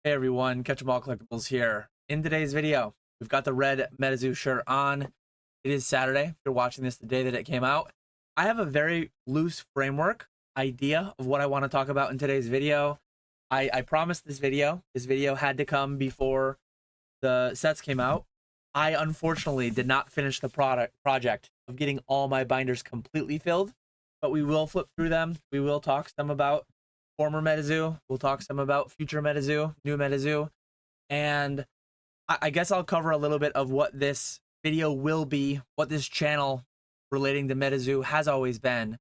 Hey everyone, Catch 'em All Collectibles here. In today's video, we've got the red MetaZoo shirt on. It is Saturday. If you're watching this the day that it came out, I have a very loose framework idea of what I want to talk about in today's video. I promised this video. This video had to come before the sets came out. I unfortunately did not finish the project of getting all my binders completely filled, but we will flip through them. We will talk some about former MetaZoo. We'll talk some about future MetaZoo, new MetaZoo, and I guess I'll cover a little bit of what this video will be, what this channel relating to MetaZoo has always been,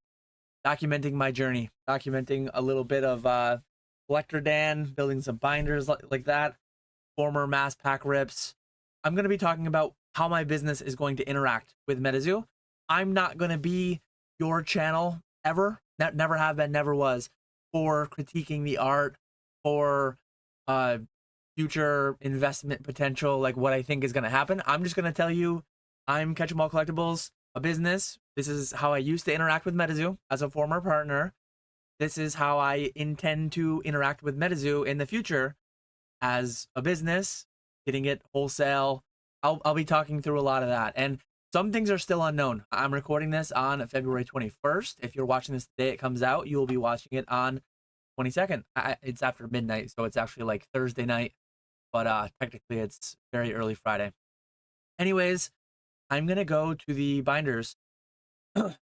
documenting my journey, documenting a little bit of Collector Dan, building some binders like that, former mass pack rips. I'm going to be talking about how my business is going to interact with MetaZoo. I'm not going to be your channel ever, never have been, never was, for critiquing the art, for future investment potential, like what I think is going to happen. I'm just going to tell you, I'm Catch 'em All Collectibles, a business. This is how I used to interact with MetaZoo as a former partner. This is how I intend to interact with MetaZoo in the future as a business, getting it wholesale. I'll be talking through a lot of that. And some things are still unknown. I'm recording this on February 21st. If you're watching this the day it comes out, you will be watching it on 22nd. It's after midnight, so it's actually like Thursday night, but technically it's very early Friday. Anyways, I'm gonna go to the binders,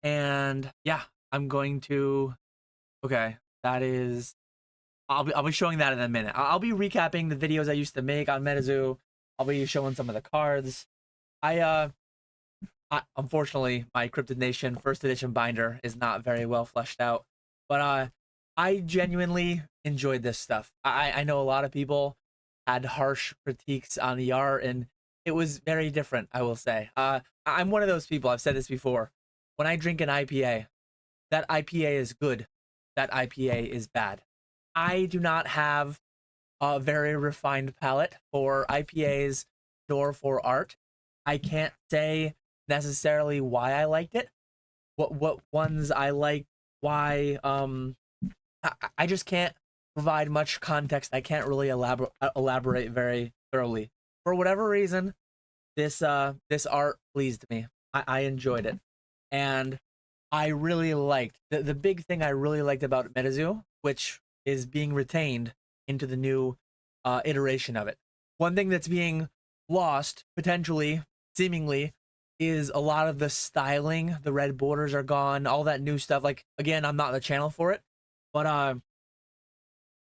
and yeah, I'm going to. Okay, that is. I'll be showing that in a minute. I'll be recapping the videos I used to make on MetaZoo. I'll be showing some of the cards. Unfortunately, my Cryptid Nation first edition binder is not very well fleshed out, but I genuinely enjoyed this stuff. I know a lot of people had harsh critiques on the art, and it was very different, I will say. I'm one of those people, I've said this before. When I drink an IPA, that IPA is good. That IPA is bad. I do not have a very refined palate for IPAs nor for art. I can't say necessarily why I liked it, what ones I liked, why. I just can't provide much context. I can't really elaborate very thoroughly. For whatever reason, this art pleased me. I enjoyed it, and I really liked the big thing I really liked about MetaZoo, which is being retained into the new iteration of it. One thing that's being lost, potentially, seemingly, is a lot of the styling. The red borders are gone, all that new stuff. Like, again, I'm not the channel for it, but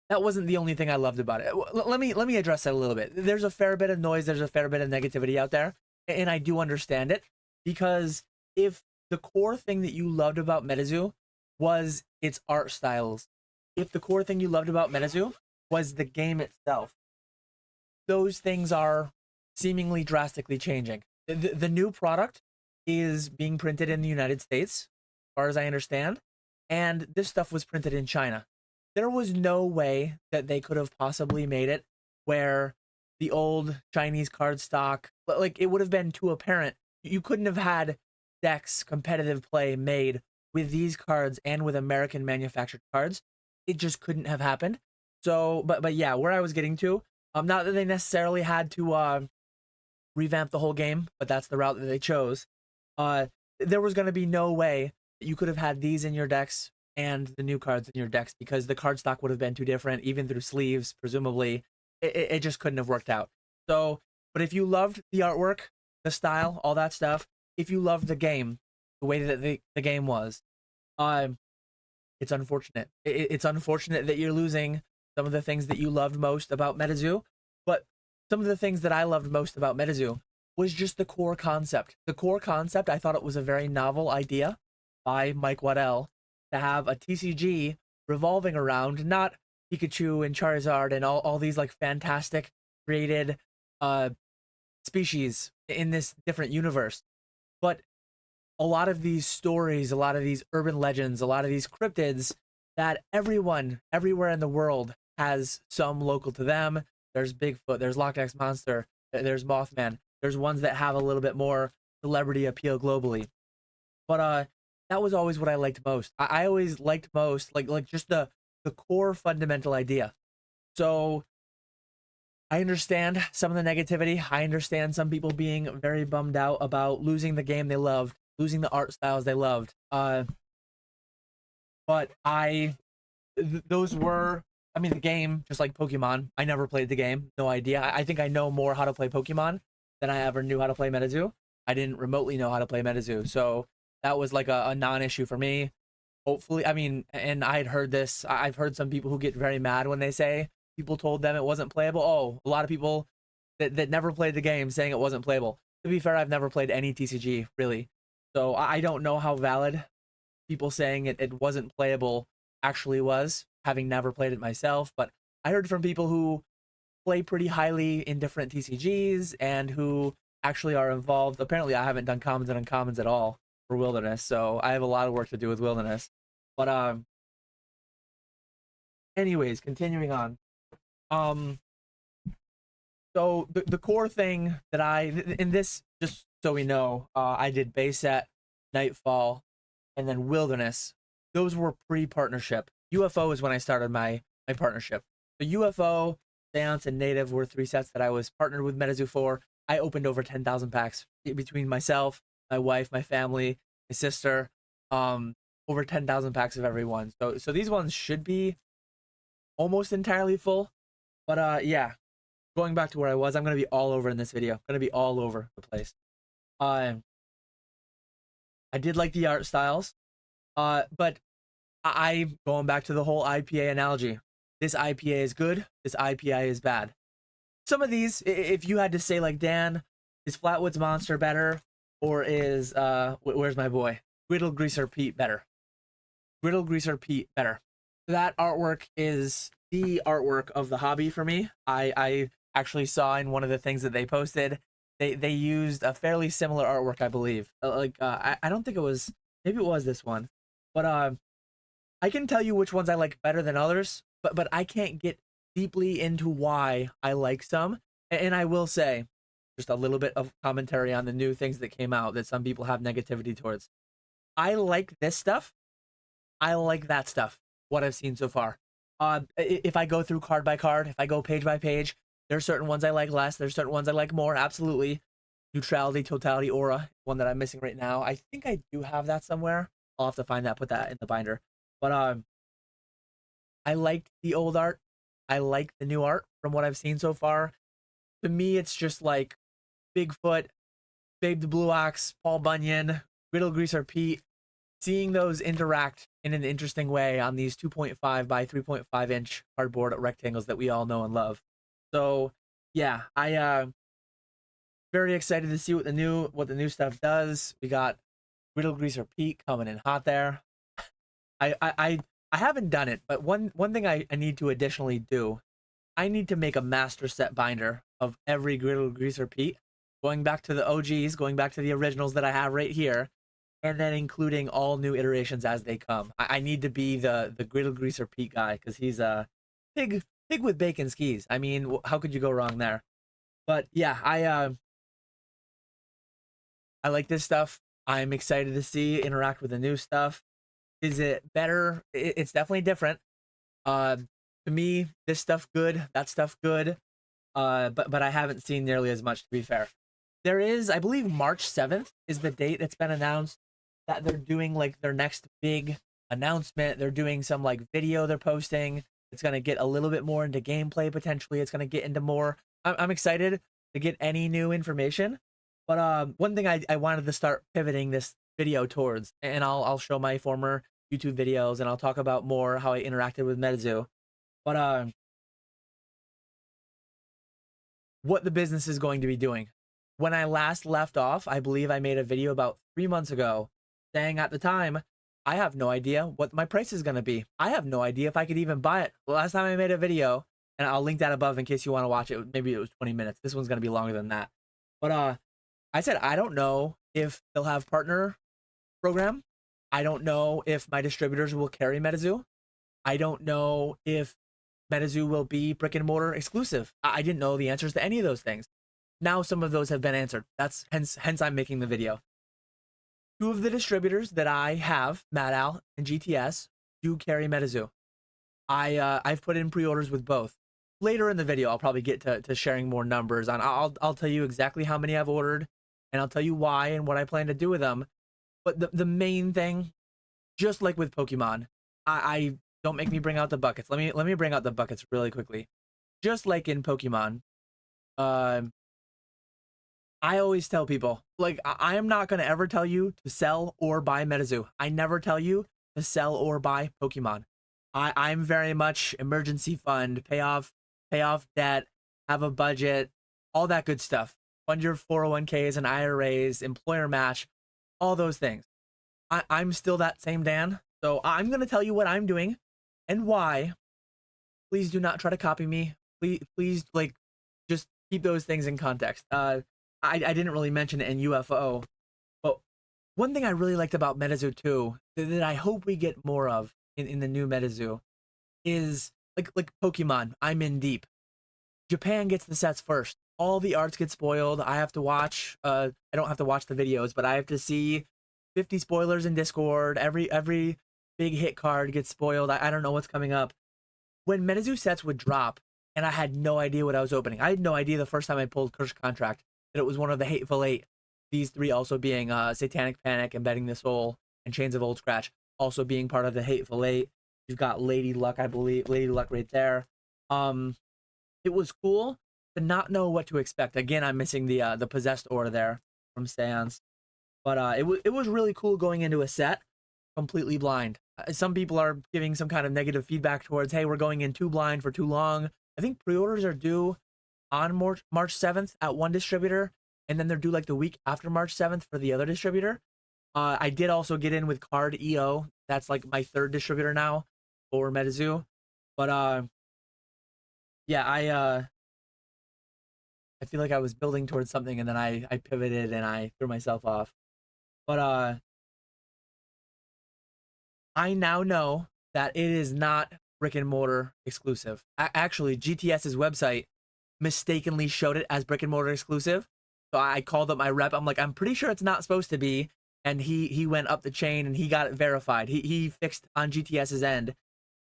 that wasn't the only thing I loved about it. Let me address that a little bit. There's a fair bit of noise, there's a fair bit of negativity out there, and I do understand it, because if the core thing that you loved about MetaZoo was its art styles, if the core thing you loved about MetaZoo was the game itself, those things are seemingly drastically changing. The new product is being printed in the United States, as far as I understand, and this stuff was printed in China. There was no way that they could have possibly made it where the old Chinese card stock, like, it would have been too apparent. You couldn't have had decks competitive play made with these cards and with American manufactured cards. It just couldn't have happened. So, but yeah, where I was getting to, not that they necessarily had to revamp the whole game, but that's the route that they chose. There was going to be no way that you could have had these in your decks and the new cards in your decks, because the card stock would have been too different, even through sleeves, presumably. It just couldn't have worked out. So, but if you loved the artwork, the style, all that stuff, if you loved the game, the way that the game was, it's unfortunate. It's unfortunate that you're losing some of the things that you loved most about MetaZoo, but some of the things that I loved most about MetaZoo was just the core concept. The core concept, I thought it was a very novel idea by Mike Waddell to have a TCG revolving around not Pikachu and Charizard and all these like fantastic created species in this different universe, but a lot of these stories, a lot of these urban legends, a lot of these cryptids that everyone everywhere in the world has some local to them. There's Bigfoot, there's Loch Ness Monster, there's Mothman. There's ones that have a little bit more celebrity appeal globally. But that was always what I liked most. I always liked most like just the core fundamental idea. So I understand some of the negativity. I understand some people being very bummed out about losing the game they loved, losing the art styles they loved. But those were, I mean, the game, just like Pokemon, I never played the game, no idea. I think I know more how to play Pokemon than I ever knew how to play MetaZoo. I didn't remotely know how to play MetaZoo, so that was like a non-issue for me. Hopefully, I mean, and I had heard this. I've heard some people who get very mad when they say people told them it wasn't playable. Oh, a lot of people that never played the game saying it wasn't playable. To be fair, I've never played any TCG really, so I don't know how valid people saying it wasn't playable actually was, having never played it myself. But I heard from people who play pretty highly in different TCGs and who actually are involved. Apparently, I haven't done commons and uncommons at all for Wilderness, so I have a lot of work to do with Wilderness. But anyways, continuing on. Um, so the core thing that in this, just so we know, I did base set, Nightfall, and then Wilderness. Those were pre-partnership. UFO is when I started my partnership. The UFO, Seance, and Native were 3 sets that I was partnered with MetaZoo for. I opened over 10,000 packs between myself, my wife, my family, my sister. Over 10,000 packs of every one. So these ones should be almost entirely full. But yeah, going back to where I was, I'm gonna be all over in this video. I'm gonna be all over the place. I did like the art styles. But I going back to the whole IPA analogy. This IPA is good. This IPA is bad. Some of these, if you had to say like, Dan, is Flatwoods Monster better, or is where's my boy Griddle Greaser Pete better? Griddle Greaser Pete better. That artwork is the artwork of the hobby for me. I actually saw in one of the things that they posted, they used a fairly similar artwork, I believe. I don't think it was, maybe it was this one, but I can tell you which ones I like better than others, but I can't get deeply into why I like some. And I will say, just a little bit of commentary on the new things that came out that some people have negativity towards. I like this stuff. I like that stuff. What I've seen so far. If I go through card by card, if I go page by page, there's certain ones I like less. There's certain ones I like more. Absolutely. Neutrality, Totality, Aura, one that I'm missing right now. I think I do have that somewhere. I'll have to find that, put that in the binder. But I like the old art. I like the new art from what I've seen so far. To me, it's just like Bigfoot, Babe the Blue Ox, Paul Bunyan, Riddle Greaser Pete. Seeing those interact in an interesting way on these 2.5 by 3.5 inch cardboard rectangles that we all know and love. So yeah, I very excited to see what the new stuff does. We got Riddle Greaser Pete coming in hot there. I haven't done it, but one thing I need to additionally do, I need to make a master set binder of every Griddle Greaser Pete, going back to the OGs, going back to the originals that I have right here, and then including all new iterations as they come. I need to be the Griddle Greaser Pete guy, because he's a pig with bacon skis. I mean, how could you go wrong there? But yeah, I like this stuff. I'm excited to see interact with the new stuff. Is it better? It's definitely different. To me, this stuff good, that stuff good. But I haven't seen nearly as much, to be fair. There is, I believe, March 7th is the date that's been announced that they're doing like their next big announcement. They're doing some like video they're posting. It's gonna get a little bit more into gameplay potentially. It's gonna get into more. I'm excited to get any new information. But one thing I wanted to start pivoting this video towards, and I'll show my former YouTube videos and I'll talk about more how I interacted with MetaZoo. But what the business is going to be doing. When I last left off, I believe I made a video about 3 months ago saying at the time, I have no idea what my price is going to be. I have no idea if I could even buy it. The last time I made a video, and I'll link that above in case you want to watch it. Maybe it was 20 minutes. This one's going to be longer than that. But I said, I don't know if they'll have partner program. I don't know if my distributors will carry MetaZoo. I don't know if MetaZoo will be brick and mortar exclusive. I didn't know the answers to any of those things. Now some of those have been answered. That's hence I'm making the video. 2 of the distributors that I have, MadAl and GTS, do carry MetaZoo. I've put in pre-orders with both. later in the video, I'll probably get to sharing more numbers on. I'll tell you exactly how many I've ordered, and I'll tell you why and what I plan to do with them. But the main thing, just like with Pokemon, I don't make me bring out the buckets. Let me bring out the buckets really quickly. Just like in Pokemon, um, I always tell people, like, I am not gonna ever tell you to sell or buy MetaZoo. I never tell you to sell or buy Pokemon. I'm very much emergency fund, pay off debt, have a budget, all that good stuff. Fund your 401ks and IRAs, employer match, all those things. I'm still that same Dan. So I'm gonna tell you what I'm doing and why. Please do not try to copy me. Please, like, just keep those things in context. I didn't really mention it in UFO, but one thing I really liked about MetaZoo 2 that I hope we get more of in the new MetaZoo is like Pokemon. I'm in deep. Japan gets the sets first. All the arts get spoiled. I have to watch. I don't have to watch the videos, but I have to see 50 spoilers in Discord. Every big hit card gets spoiled. I don't know what's coming up. When MetaZoo sets would drop, and I had no idea what I was opening. I had no idea the first time I pulled Cursed Contract that it was one of the Hateful Eight. These three also being Satanic Panic, Embedding the Soul, and Chains of Old Scratch, also being part of the Hateful Eight. You've got Lady Luck, I believe, Lady Luck right there. It was cool to not know what to expect. Again, I'm missing the Possessed Aura there from Seance, but it was really cool going into a set completely blind. Some people are giving some kind of negative feedback towards, hey, we're going in too blind for too long. I think pre-orders are due on March 7th at one distributor, and then they're due like the week after March 7th for the other distributor. I did also get in with Card EO. That's like my third distributor now for MetaZoo. But yeah, I feel like I was building towards something and then I pivoted and I threw myself off. But I now know that it is not brick and mortar exclusive. Actually, GTS's website mistakenly showed it as brick and mortar exclusive. So I called up my rep. I'm like, I'm pretty sure it's not supposed to be. And he went up the chain and he got it verified. He fixed on GTS's end.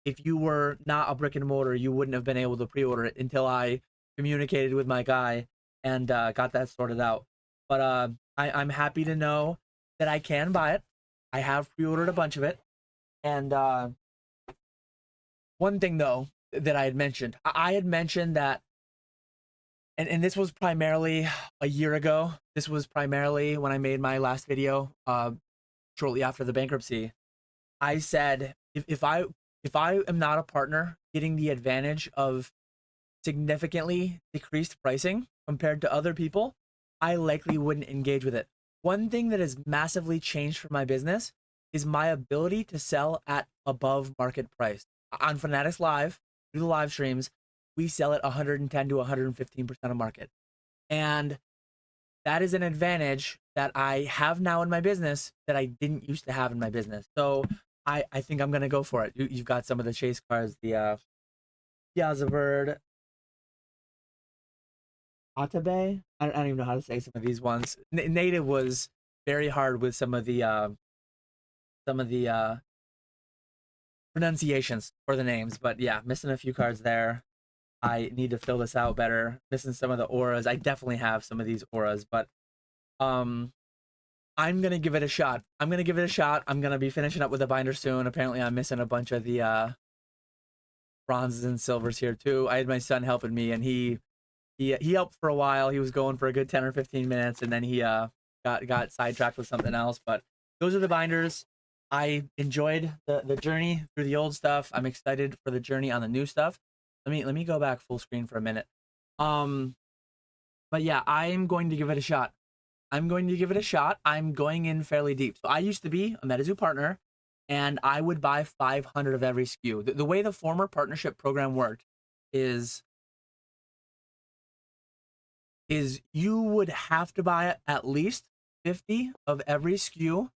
If you were not a brick and mortar, you wouldn't have been able to pre-order it until I communicated with my guy and got that sorted out. But I'm happy to know that I can buy it. I have pre-ordered a bunch of it. And one thing, though, that I had mentioned, I had mentioned that, and this was primarily a year ago. This was primarily when I made my last video shortly after the bankruptcy. I said, if I am not a partner getting the advantage of significantly decreased pricing compared to other people, I likely wouldn't engage with it. One thing that has massively changed for my business is my ability to sell at above market price. On Fanatics Live, through the live streams, we sell at 110 to 115% of market. And that is an advantage that I have now in my business that I didn't used to have in my business. So I think I'm going to go for it. You've got some of the chase cards, the Yazabird, Atabe. I don't even know how to say some of these ones. Native was very hard with some of the pronunciations for the names, but yeah, missing a few cards there. I need to fill this out better. Missing some of the auras. I definitely have some of these auras, but I'm gonna give it a shot. I'm gonna be finishing up with the binder soon. Apparently, I'm missing a bunch of the bronzes and silvers here too. I had my son helping me, and he helped for a while. He was going for a good 10 or 15 minutes, and then he got sidetracked with something else. But those are the binders. I enjoyed the journey through the old stuff. I'm excited for the journey on the new stuff. Let me go back full screen for a minute. But yeah, I'm going to give it a shot. I'm going in fairly deep. So I used to be a MetaZoo partner, and I would buy 500 of every SKU. The way the former partnership program worked is you would have to buy at least 50 of every SKU,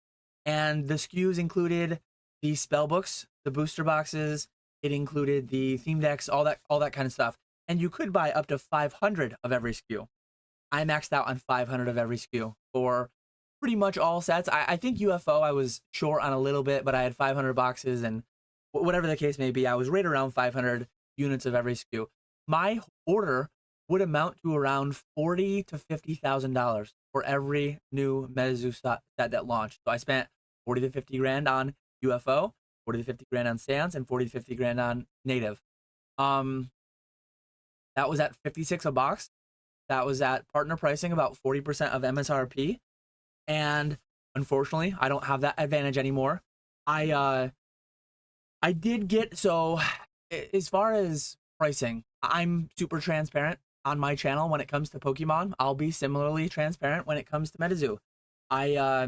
and the SKUs included the spell books, the booster boxes. It included the theme decks, all that kind of stuff. And you could buy up to 500 of every SKU. I maxed out on 500 of every SKU for pretty much all sets. I think UFO I was short on a little bit, but I had 500 boxes, and whatever the case may be, I was right around 500 units of every SKU. my order would amount to around $40,000 to $50,000 for every new MetaZoo set that launched. So I spent 40 to 50 grand on UFO, 40 to 50 grand on Sans, and 40 to 50 grand on Native. Um, that was at 56 a box. That was at partner pricing, about 40% of MSRP. And unfortunately, I don't have that advantage anymore. I did get, so as far as pricing, I'm super transparent on my channel when it comes to Pokemon. I'll be similarly transparent when it comes to MetaZoo. I uh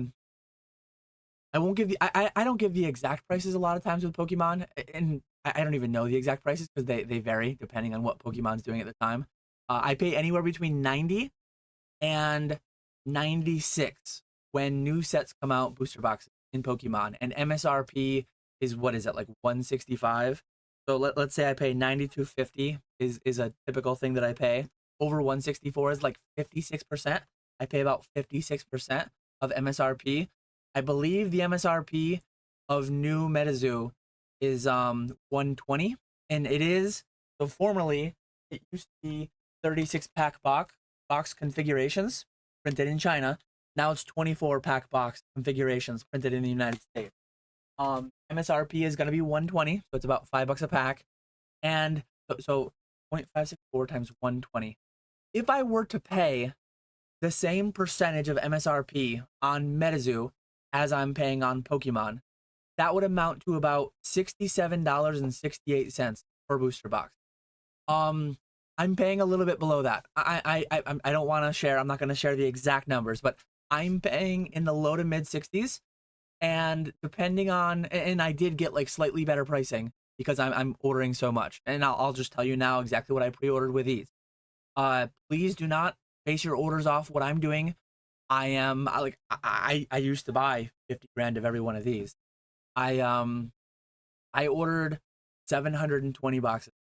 I won't give I don't give the exact prices a lot of times with Pokemon, and I don't even know the exact prices because they vary depending on what Pokemon's doing at the time. I pay anywhere between 90 and 96 when new sets come out, booster boxes in Pokemon, and MSRP is, what is it, like 165? So let's say I pay 92.50 is a typical thing that I pay. Over 164 is like 56%. I pay about 56% of MSRP. I believe the MSRP of new MetaZoo is 120, and it is, so formerly it used to be 36 pack box configurations printed in China. Now it's 24 pack box configurations printed in the United States. MSRP is going to be 120, so it's about $5 a pack. And so 0.564 times 120. If I were to pay the same percentage of MSRP on MetaZoo as I'm paying on Pokemon, that would amount to about $67.68 per booster box. I'm paying a little bit below that. I don't want to share. I'm not going to share the exact numbers, but I'm paying in the low to mid 60s, and depending on, and I did get like slightly better pricing because I'm ordering so much. And I'll just tell you now exactly what I pre-ordered with these. Please do not base your orders off what I'm doing. I used to buy 50 grand of every one of these. I ordered 720 boxes.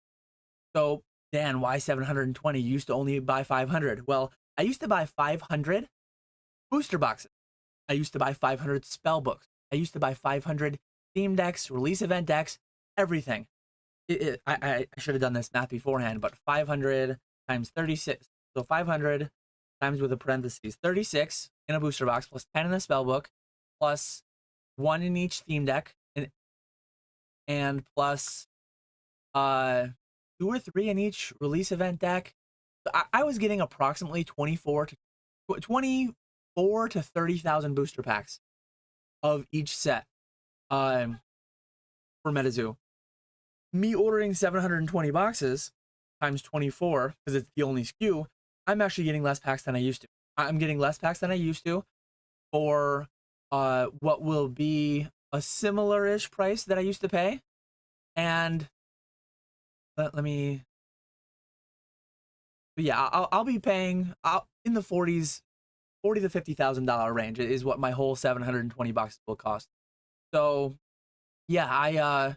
So, Dan, why 720? You used to only buy 500. Well, I used to buy 500 booster boxes. I used to buy 500 spell books. I used to buy 500 theme decks, release event decks, everything. I should have done this math beforehand, but 500 times 36. So 500 times with a parentheses, 36 in a booster box, plus 10 in a spell book, plus 1 in each theme deck, and plus 2 or 3 in each release event deck. I was getting approximately 24 to 30,000 booster packs of each set for MetaZoo. Me ordering 720 boxes times 24, because it's the only SKU, I'm actually getting less packs than I used to. I'm getting less packs than I used to for what will be a similar-ish price that I used to pay. And let me, but yeah, I'll be paying in the 40s, $40,000 to $50,000 range is what my whole 720 boxes will cost. So yeah,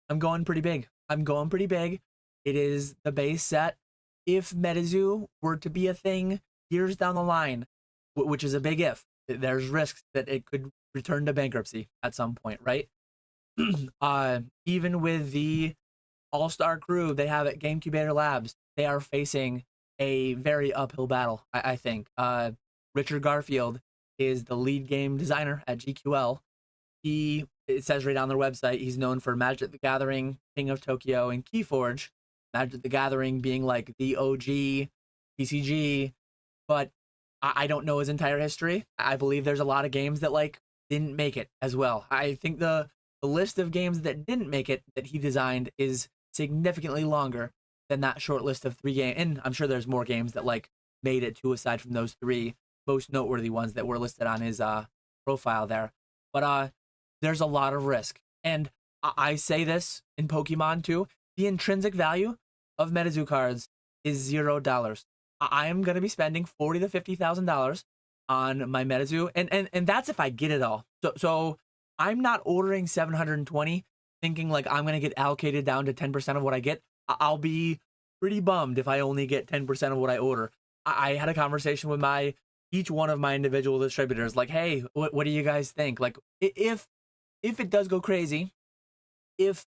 I'm going pretty big. I'm going pretty big. It is the base set. If MetaZoo were to be a thing years down the line, which is a big if, there's risks that it could return to bankruptcy at some point, right? Even with the all-star crew they have at GameCubator Labs, they are facing a very uphill battle, I think. Richard Garfield is the lead game designer at GQL. It says right on their website, he's known for Magic the Gathering, King of Tokyo, and Keyforge. Magic the Gathering being like the OG TCG, but I don't know his entire history. I believe there's a lot of games that like didn't make it as well. I think the list of games that didn't make it that he designed is significantly longer than that short list of 3 games. And I'm sure there's more games that like made it too, aside from those 3 most noteworthy ones that were listed on his profile there. But there's a lot of risk. And I say this in Pokemon too. The intrinsic value of MetaZoo cards is $0. I am going to be spending $40,000 to $50,000 on my MetaZoo, and that's if I get it all. So I'm not ordering 720 thinking like I'm going to get allocated down to 10% of what I get. I'll be pretty bummed if I only get 10% of what I order. I had a conversation with each one of my individual distributors, like, hey, what do you guys think? Like, if it does go crazy, if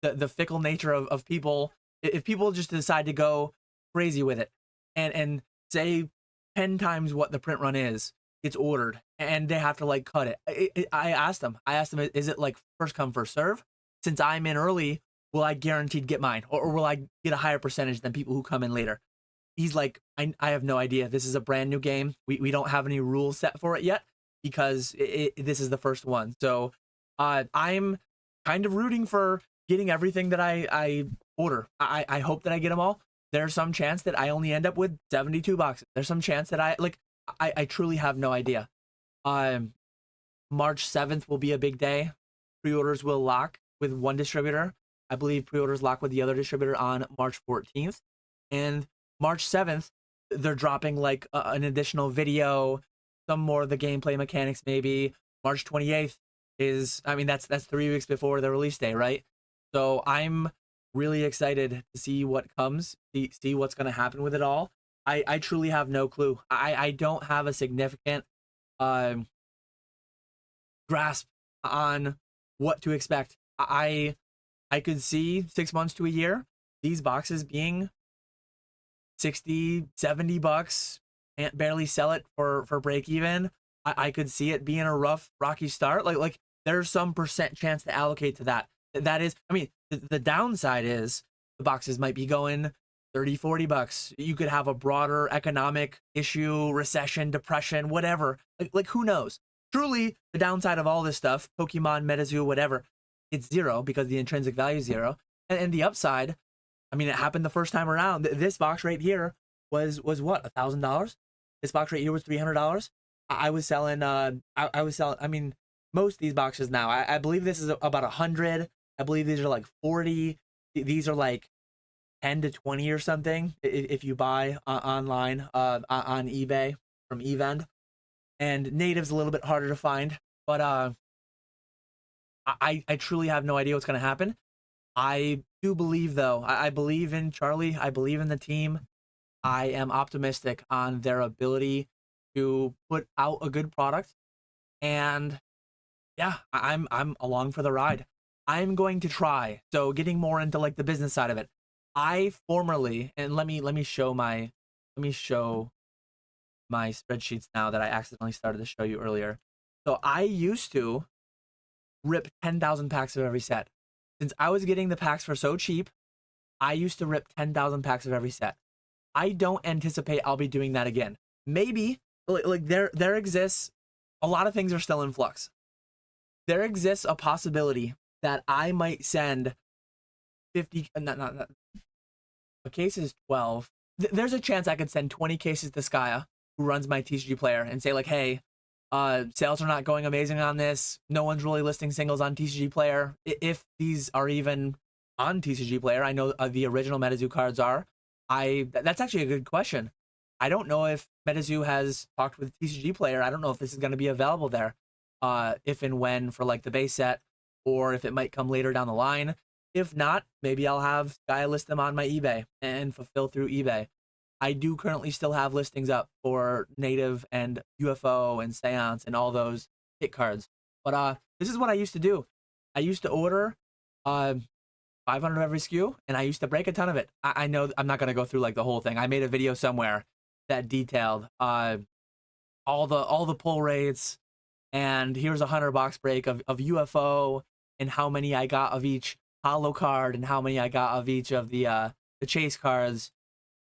the fickle nature of people If people just decide to go crazy with it and say 10 times what the print run is, it's ordered and they have to like cut it. I asked them, is it like first come, first serve? Since I'm in early, will I guaranteed get mine or will I get a higher percentage than people who come in later? He's like, I have no idea. This is a brand new game. We don't have any rules set for it yet because this is the first one. So I'm kind of rooting for getting everything that I order. I hope that I get them all. There's some chance that I only end up with 72 boxes. There's some chance that I truly have no idea. March 7th will be a big day. Pre-orders will lock with one distributor. I believe pre-orders lock with the other distributor on March 14th. And March 7th, they're dropping like an additional video, some more of the gameplay mechanics maybe. March 28th is, I mean, that's 3 weeks before the release day, right? So I'm really excited to see what comes, see what's going to happen with it all. I truly have no clue. I don't have a significant grasp on what to expect. I could see 6 months to a year these boxes being 60, 70 bucks, can't barely sell it for break even. I could see it being a rocky start. Like there's some percent chance to allocate to that. That is, I mean, the downside is the boxes might be going 30, 40 bucks. You could have a broader economic issue, recession, depression, whatever. Like who knows? Truly, the downside of all this stuff, Pokemon, MetaZoo, whatever, it's zero because the intrinsic value is zero. And the upside, I mean, it happened the first time around. This box right here was what, $1,000? This box right here was $300. I was selling. I was selling. I mean, most of these boxes now. I believe this is about 100. I believe these are like 40. These are like 10 to 20 or something if you buy online on eBay from eVend. And native's a little bit harder to find, but I truly have no idea what's going to happen. I do believe, though. I believe in Charlie. I believe in the team. I am optimistic on their ability to put out a good product. And yeah, I'm along for the ride. I'm going to try. So getting more into like the business side of it. I formerly, and let me show my spreadsheets now that I accidentally started to show you earlier. So I used to rip 10,000 packs of every set. Since I was getting the packs for so cheap, I used to rip 10,000 packs of every set. I don't anticipate I'll be doing that again. Maybe like there exists, a lot of things are still in flux. There exists a possibility that I might send 50, not a case is 12. There's a chance I could send 20 cases to Skya, who runs my TCG player, and say like, hey, sales are not going amazing on this. No one's really listing singles on TCG player. If these are even on TCG player, I know the original MetaZoo cards are. That's actually a good question. I don't know if MetaZoo has talked with TCG player. I don't know if this is going to be available there, if and when for like the base set, or if it might come later down the line. If not, maybe I'll have Skya list them on my eBay and fulfill through eBay. I do currently still have listings up for native and UFO and Seance and all those hit cards. But this is what I used to do. I used to order 500 of every SKU, and I used to break a ton of it. I know I'm not going to go through like the whole thing. I made a video somewhere that detailed all the pull rates, and here's a 100 box break of UFO and how many I got of each holo card and how many I got of each of the chase cards.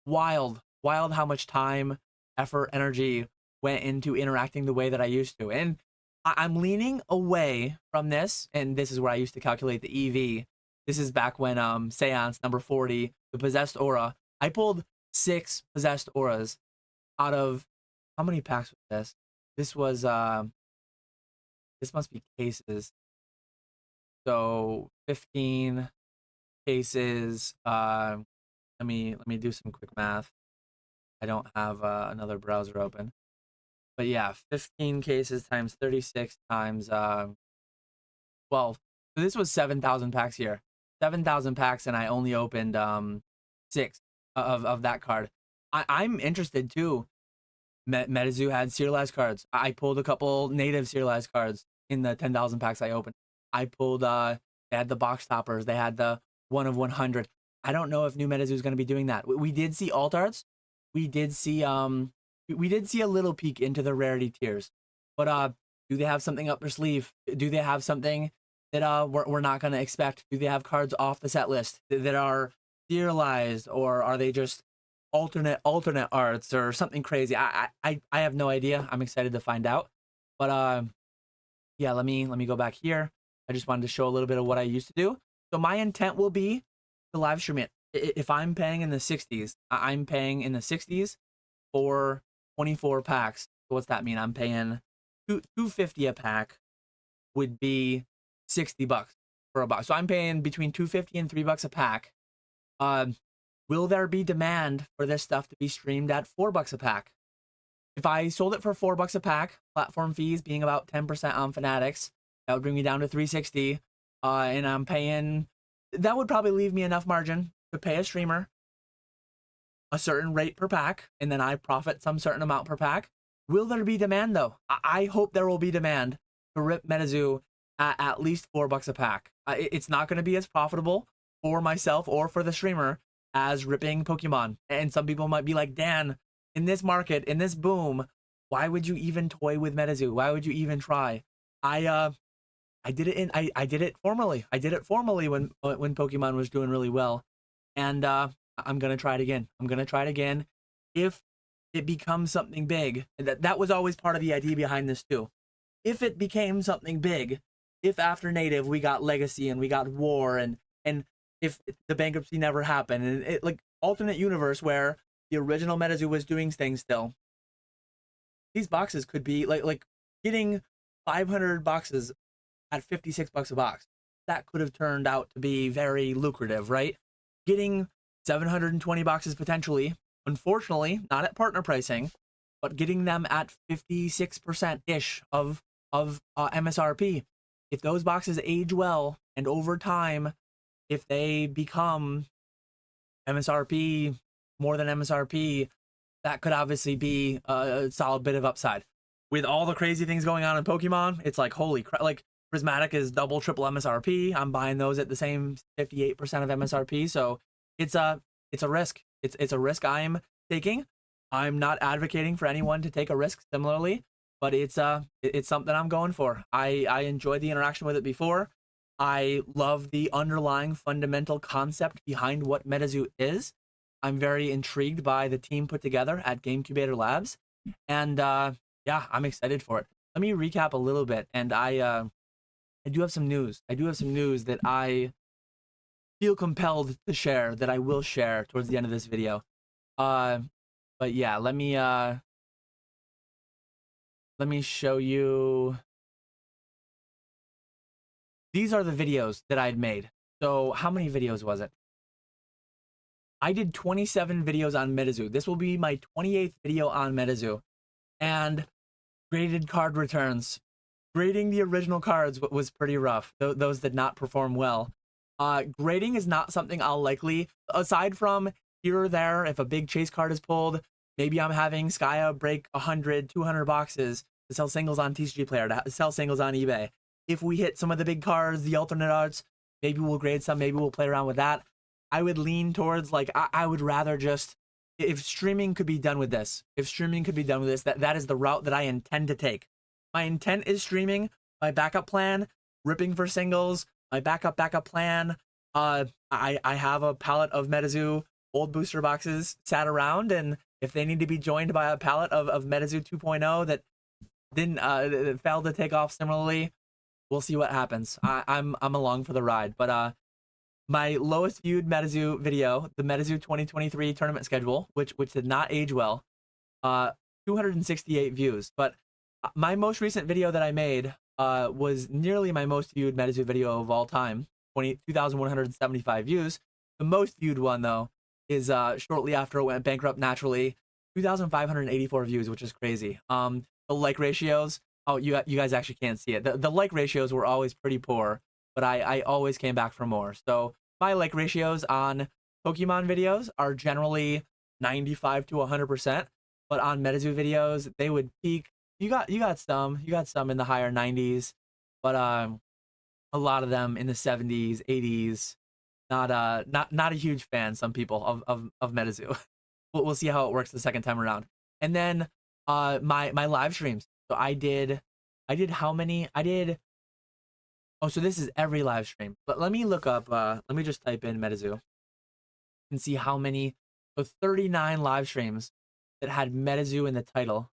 Wild how much time, effort, energy went into interacting the way that I used to. And I'm leaning away from this, and this is where I used to calculate the EV. This is back when Seance number 40, the possessed aura. I pulled 6 possessed auras out of, how many packs was this? This was this must be cases. So 15 cases. Let me do some quick math. I don't have another browser open. But yeah, 15 cases times 36 times 12. So this was 7,000 packs here. 7,000 packs, and I only opened 6 of that card. I'm interested too. MetaZoo had serialized cards. I pulled a couple native serialized cards in the 10,000 packs I opened. I pulled they had the box toppers. They had the 1 of 100. I don't know if new MetaZoo is going to be doing that. We did see alt arts. We did see we did see a little peek into the rarity tiers. But do they have something up their sleeve? Do they have something that we're not going to expect? Do they have cards off the set list that are serialized, or are they just alternate arts or something crazy? I have no idea. I'm excited to find out. But yeah, let me go back here. I just wanted to show a little bit of what I used to do. So my intent will be to live stream it. If I'm paying in the 60s, I'm paying in the 60s for 24 packs. So what's that mean? I'm paying $250 a pack, would be $60 for a box. So I'm paying between $250 and $3 a pack. Will there be demand for this stuff to be streamed at $4 a pack? If I sold it for $4 a pack, platform fees being about 10% on Fanatics, that would bring me down to 360. And I'm paying, that would probably leave me enough margin to pay a streamer a certain rate per pack, and then I profit some certain amount per pack. Will there be demand though? I hope there will be demand to rip MetaZoo at least $4 a pack. It's not going to be as profitable for myself or for the streamer as ripping Pokemon. And some people might be like, Dan, in this market, in this boom, why would you even toy with MetaZoo? Why would you even try? I did it I did it formally. I did it formally when Pokemon was doing really well. And I'm gonna try it again. I'm gonna try it again if it becomes something big. That was always part of the idea behind this too. If it became something big, if after Native we got Legacy and we got War, and if the bankruptcy never happened, and it like alternate universe where the original MetaZoo was doing things still, these boxes could be like getting 500 boxes at $56 a box. That could have turned out to be very lucrative, right? Getting 720 boxes potentially, unfortunately, not at partner pricing, but getting them at 56% ish of MSRP. If those boxes age well and over time, if they become MSRP, more than MSRP, that could obviously be a solid bit of upside. With all the crazy things going on in Pokemon, it's like, holy crap, like Prismatic is double, triple MSRP. I'm buying those at the same 58% of MSRP. So it's a risk. It's a risk I'm taking. I'm not advocating for anyone to take a risk similarly, but it's something I'm going for. I enjoyed the interaction with it before. I love the underlying fundamental concept behind what MetaZoo is. I'm very intrigued by the team put together at GameCubator Labs, and yeah, I'm excited for it. Let me recap a little bit, and I do have some news. I do have some news that I feel compelled to share, that I will share towards the end of this video. But yeah, let me show you. These are the videos that I'd made. So how many videos was it? I did 27 videos on MetaZoo. This will be my 28th video on MetaZoo. And graded card returns. Grading the original cards was pretty rough. Those did not perform well. Grading is not something I'll likely, aside from here or there, if a big chase card is pulled, maybe I'm having Skya break 100, 200 boxes to sell singles on TCG Player, to sell singles on eBay. If we hit some of the big cards, the alternate arts, maybe we'll grade some, maybe we'll play around with that. I would lean towards, like, I would rather just, if streaming could be done with this, that is the route that I intend to take. My intent is streaming. My backup plan, ripping for singles. My backup plan. I have a pallet of MetaZoo old booster boxes sat around, and if they need to be joined by a pallet of MetaZoo 2.0 that didn't that failed to take off similarly, we'll see what happens. I'm along for the ride. But my lowest viewed MetaZoo video, the MetaZoo 2023 tournament schedule, which did not age well, 268 views. But my most recent video that I made was nearly my most viewed MetaZoo video of all time, 2,175 views. The most viewed one, though, is shortly after it went bankrupt naturally, 2,584 views, which is crazy. The like ratios, oh, you guys actually can't see it. The like ratios were always pretty poor, but I always came back for more. So my like ratios on Pokemon videos are generally 95 to 100%, but on MetaZoo videos, they would peak. You got some in the higher 90s, but a lot of them in the 70s, 80s, Not a huge fan. Some people of MetaZoo. We'll see how it works the second time around. And then my live streams. So I did how many? I did. Oh, so this is every live stream. But let me look up. Let me just type in MetaZoo and see how many. So 39 live streams that had MetaZoo in the title.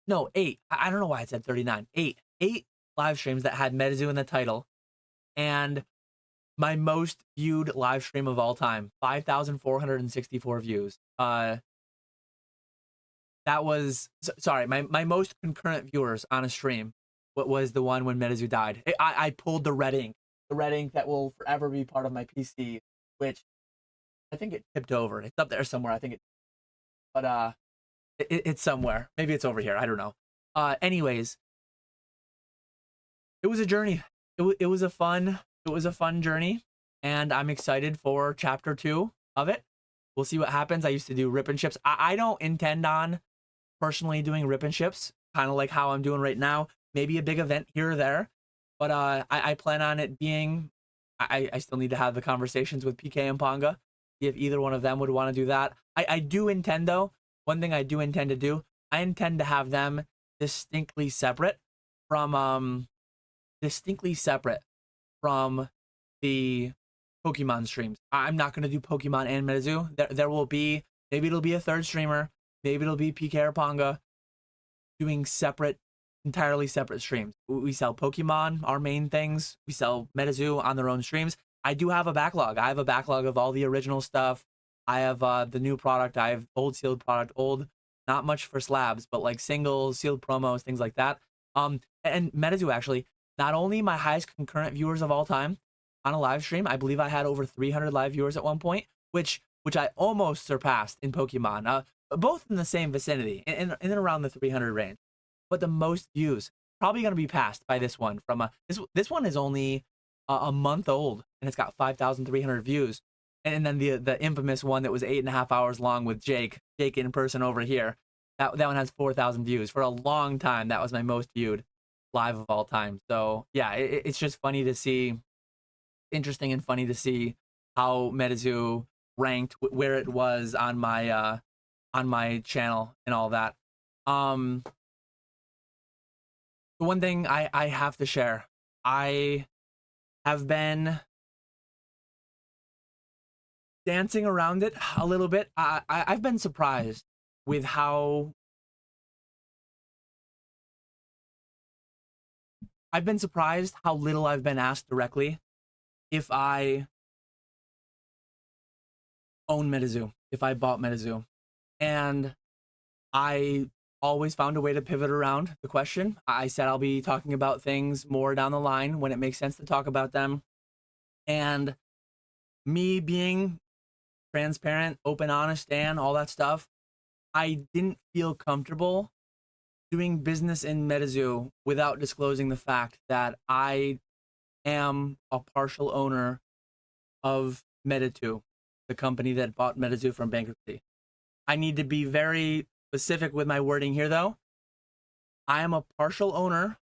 No, 8. I don't know why it said 39. 8. 8 live streams that had MetaZoo in the title. And my most viewed live stream of all time, 5,464 views. That was sorry, my most concurrent viewers on a stream. What was the one when MetaZoo died? I pulled the red ink that will forever be part of my PC, which I think it tipped over. It's up there somewhere. I think it, but it's somewhere. Maybe it's over here. I don't know. Anyways, it was a journey. It was a fun journey, and I'm excited for chapter 2 of it. We'll see what happens. I used to do rip and ships. I don't intend on personally doing rip and ships, kind of like how I'm doing right now. Maybe a big event here or there, but I plan on it being. I still need to have the conversations with PK and Ponga, see if either one of them would want to do that. I do intend though. One thing I do intend to do. I intend to have them distinctly separate from the Pokemon streams. I'm not going to do Pokemon and MetaZoo. There will be, maybe it'll be a third streamer, maybe it'll be PK or Ponga doing entirely separate streams. We sell Pokemon, our main things. We sell MetaZoo on their own streams. I do have a backlog. I have a backlog of all the original stuff. I have the new product. I have old sealed product, old, not much for slabs, but like singles, sealed promos, things like that. And MetaZoo actually, not only my highest concurrent viewers of all time on a live stream, I believe I had over 300 live viewers at one point, which I almost surpassed in Pokemon, both in the same vicinity, in and around the 300 range. But the most views, probably going to be passed by this one. This one is only a month old, and it's got 5,300 views. And then the infamous one that was 8.5 hours long with Jake in person over here, that one has 4,000 views. For a long time, that was my most viewed live of all time. So yeah, it's just funny to see, interesting and funny to see how MetaZoo ranked, where it was on my channel and all that. The one thing I have to share, I have been dancing around it a little bit. I've been surprised with how little I've been asked directly if I own MetaZoo, if I bought MetaZoo. And I always found a way to pivot around the question. I said I'll be talking about things more down the line when it makes sense to talk about them. And me being transparent, open, honest, and all that stuff, I didn't feel comfortable doing business in MetaZoo without disclosing the fact that I am a partial owner of MetaZoo, the company that bought MetaZoo from bankruptcy. I need to be very specific with my wording here, though. I am a partial owner,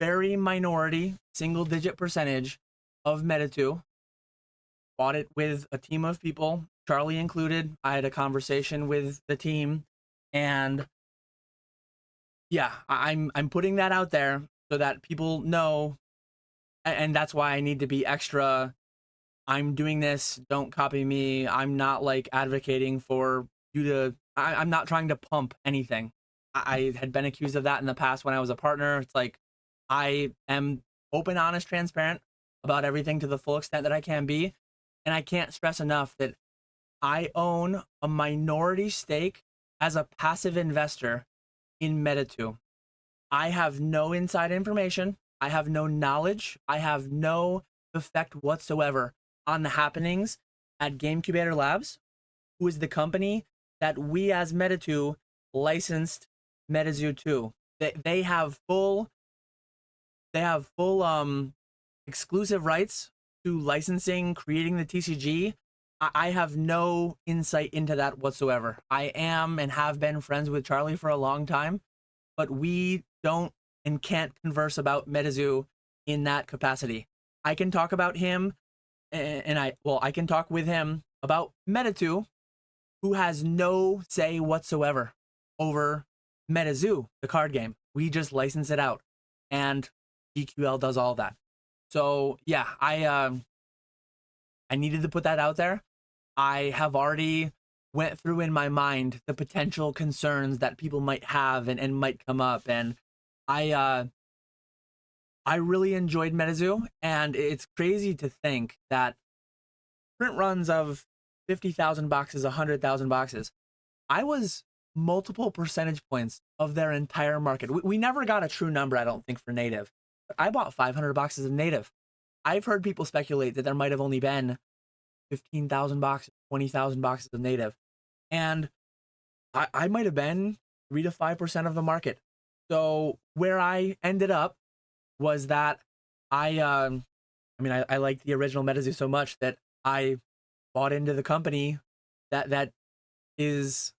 very minority, single-digit percentage of MetaZoo. Bought it with a team of people, Charlie included. I had a conversation with the team, and yeah, I'm putting that out there so that people know, and that's why I need to be extra. I'm doing this, don't copy me. I'm not like advocating for you to, I'm not trying to pump anything. I had been accused of that in the past when I was a partner. It's like, I am open, honest, transparent about everything to the full extent that I can be. And I can't stress enough that I own a minority stake as a passive investor in MetaZoo. I have no inside information. I have no knowledge. I have no effect whatsoever on the happenings at GameCubator Labs, who is the company that we as MetaZoo licensed MetaZoo to. They have full exclusive rights to licensing, creating the TCG. I have no insight into that whatsoever. I am and have been friends with Charlie for a long time, but we don't and can't converse about MetaZoo in that capacity. I can talk about him and I can talk with him about MetaZoo, who has no say whatsoever over MetaZoo, the card game. We just license it out, and DQL does all that. So yeah, I needed to put that out there. I have already went through in my mind the potential concerns that people might have and might come up, and I uh I really enjoyed MetaZoo, and it's crazy to think that print runs of 50,000 boxes, 100,000 boxes, I was multiple percentage points of their entire market. We never got a true number, I don't think, for native. But I bought 500 boxes of native. I've heard people speculate that there might have only been 15,000 boxes, 20,000 boxes of native. And I might have been 3 to 5% of the market. So where I ended up was that I liked the original MetaZoo so much that I bought into the company that is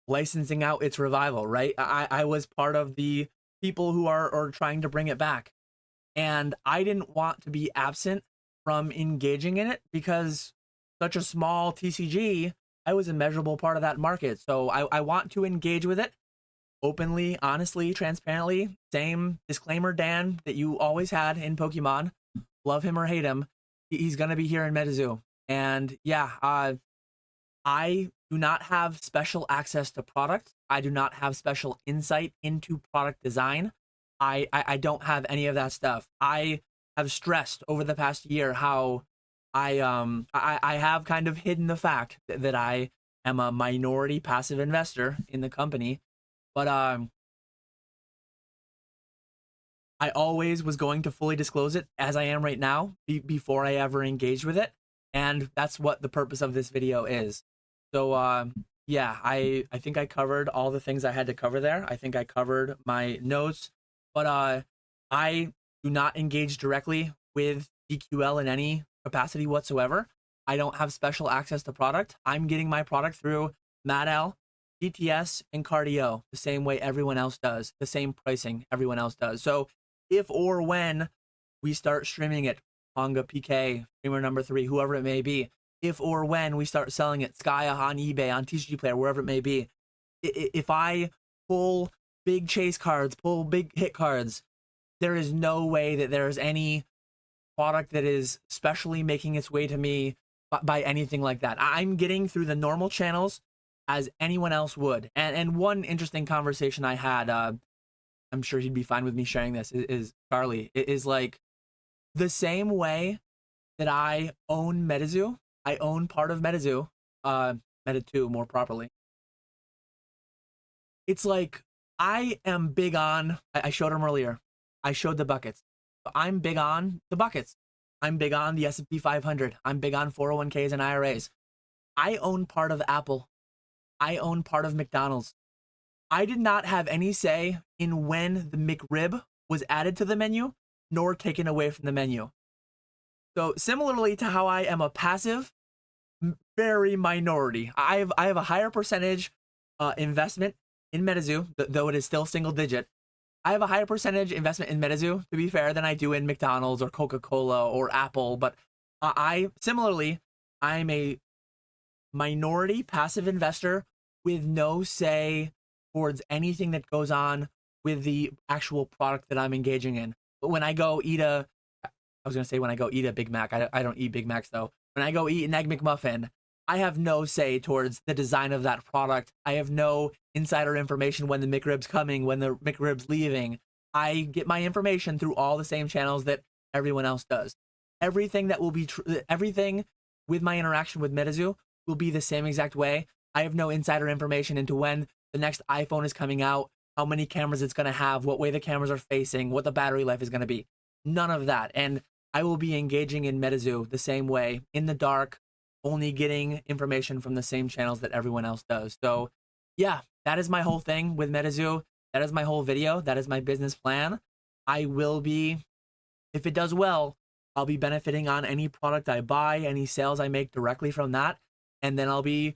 licensing out its revival, right? I was part of the people who are trying to bring it back. And I didn't want to be absent from engaging in it because such a small TCG, I was a measurable part of that market. So I want to engage with it openly, honestly, transparently. Same disclaimer, Dan, that you always had in Pokemon. Love him or hate him, he's going to be here in MetaZoo. And yeah, I do not have special access to product. I do not have special insight into product design. I don't have any of that stuff. I have stressed over the past year how I have kind of hidden the fact that I am a minority passive investor in the company, but I always was going to fully disclose it as I am right now before I ever engaged with it, and that's what the purpose of this video is. So yeah, I think I covered all the things I had to cover there. I think I covered my notes, but I do not engage directly with DQL in any capacity whatsoever. I don't have special access to product. I'm getting my product through MatL, DTS, and Cardio the same way everyone else does, the same pricing everyone else does. So if or when we start streaming it, Ponga, PK, streamer number 3, whoever it may be, if or when we start selling it, Skya, on eBay, on TCG Player, wherever it may be, if I pull big chase cards, pull big hit cards, there is no way that there is any product that is specially making its way to me by anything like that. I'm getting through the normal channels as anyone else would. And one interesting conversation I had, I'm sure he'd be fine with me sharing this, is Charlie. It is like the same way that I own MetaZoo. I own part of MetaZoo, Meta2 more properly. It's like I am big on, I showed him earlier, I showed the buckets. I'm big on the buckets. I'm big on the S&P 500. I'm big on 401ks and IRAs. I own part of Apple. I own part of McDonald's. I did not have any say in when the McRib was added to the menu, nor taken away from the menu. So similarly to how I am a passive, very minority, I have a higher percentage investment in MetaZoo, though it is still single digit. I have a higher percentage investment in MetaZoo, to be fair, than I do in McDonald's or Coca-Cola or Apple. But similarly, I'm a minority passive investor with no say towards anything that goes on with the actual product that I'm engaging in. But when I go eat I was going to say when I go eat a Big Mac, I don't eat Big Macs though. When I go eat an Egg McMuffin, I have no say towards the design of that product. I have no insider information when the McRib's coming, when the McRib's leaving. I get my information through all the same channels that everyone else does. Everything that will be everything with my interaction with MetaZoo will be the same exact way. I have no insider information into when the next iPhone is coming out, how many cameras it's going to have, what way the cameras are facing, what the battery life is going to be. None of that. And I will be engaging in MetaZoo the same way, in the dark, only getting information from the same channels that everyone else does. So yeah, that is my whole thing with MetaZoo. That is my whole video. That is my business plan. I will be, if it does well, I'll be benefiting on any product I buy, any sales I make directly from that. And then I'll be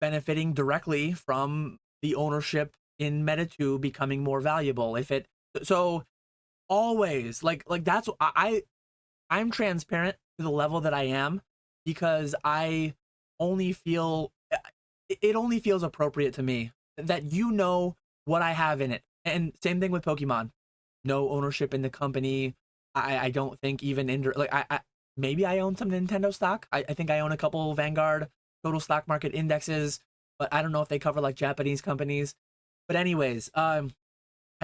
benefiting directly from the ownership in Meta2 becoming more valuable. If it, so always like that's, I'm transparent to the level that I am because I only feel it only feels appropriate to me that you know what I have in it. And same thing with Pokemon. No ownership in the company. I don't think even like I maybe I own some Nintendo stock. I think I own a couple Vanguard total stock market indexes, but I don't know if they cover like Japanese companies. But anyways, I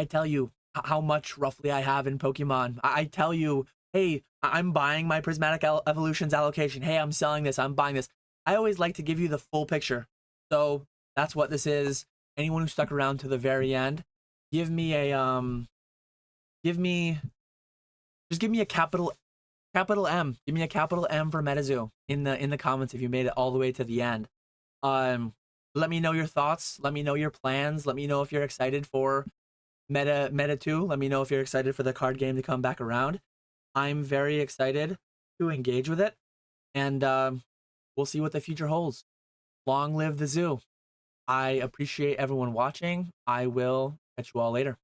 tell you how much roughly I have in Pokemon. I tell you, hey, I'm buying my Prismatic Evolutions allocation. Hey, I'm selling this. I'm buying this. I always like to give you the full picture. So that's what this is. Anyone who stuck around to the very end, give me a give me just give me a capital M. Give me a capital M for MetaZoo in the comments if you made it all the way to the end. Um, Let me know your thoughts. Let me know your plans. Let me know if you're excited for Meta 2. Let me know if you're excited for the card game to come back around. I'm very excited to engage with it, and we'll see what the future holds. Long live the zoo. I appreciate everyone watching. I will catch you all later.